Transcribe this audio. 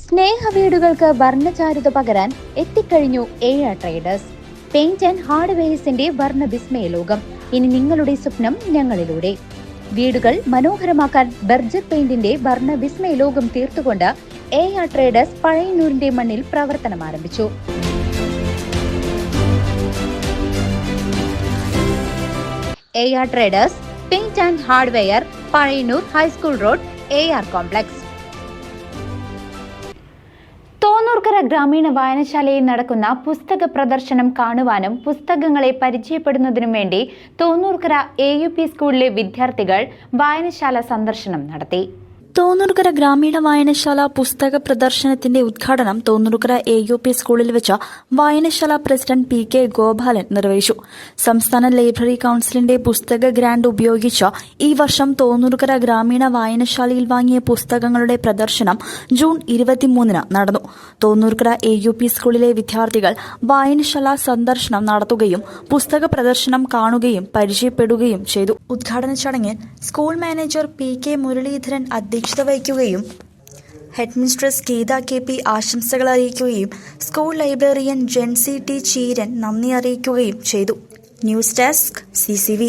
സ്നേഹവീടുകൾക്ക് വർണ്ണചാരുത പകരാൻ എത്തിക്കഴിഞ്ഞു AR traders. Paint and ഹാർഡ്വെയർസിന്റെ വർണ്ണ വിസ്മയ ലോകം. ഇനി നിങ്ങളുടെ സ്വപ്നം ഞങ്ങളിലൂടെ. വീടുകൾ മനോഹരമാക്കാൻ ബർജർ പെയിന്റിന്റെ വർണ്ണ വിസ്മയ ലോകം തീർത്തുകൊണ്ട് എആർ ട്രേഡേഴ്സ് പഴയന്നൂരിന്റെ മണ്ണിൽ പ്രവർത്തനം ആരംഭിച്ചു. AR traders paint and hardware, Pazhayannur high school road, AR complex. Thonnurkara ഗ്രാമീണ വായനശാലയിൽ നടക്കുന്ന പുസ്തക പ്രദർശനം കാണുവാനും പുസ്തകങ്ങളെ പരിചയപ്പെടുന്നതിനും വേണ്ടി തോന്നൂർക്കര AUP സ്കൂളിലെ വിദ്യാർത്ഥികൾ വായനശാല സന്ദർശനം നടത്തി. തോന്നൂർക്കര ഗ്രാമീണ വായനശാല പുസ്തക പ്രദർശനത്തിന്റെ ഉദ്ഘാടനം തോന്നൂർക്കര AUP സ്കൂളിൽ വെച്ച വായനശാല പ്രസിഡന്റ് PK ഗോപാലൻ നിർവഹിച്ചു. സംസ്ഥാന ലൈബ്രറി കൌൺസിലിന്റെ പുസ്തക ഗ്രാന്റ് ഉപയോഗിച്ച് ഈ വർഷം തോന്നൂർക്കര ഗ്രാമീണ വായനശാലയിൽ വാങ്ങിയ പുസ്തകങ്ങളുടെ പ്രദർശനം ജൂൺ 23 നടന്നു. തോന്നൂർക്കര AUP സ്കൂളിലെ വിദ്യാർത്ഥികൾ വായനശാല സന്ദർശനം നടത്തുകയും പുസ്തക പ്രദർശനം കാണുകയും പരിചയപ്പെടുകയും ചെയ്തു. ഉദ്ഘാടന ചടങ്ങിൽ സ്കൂൾ മാനേജർ PK മുരളീധരൻ അധ്യക്ഷത വഹിക്കുകയും ഹെഡ്മിസ്ട്രസ് ഗീത KP ആശംസകൾ അറിയിക്കുകയും school librarian Jency T Cheeran നന്ദി അറിയിക്കുകയും ചെയ്തു. News desk CCV.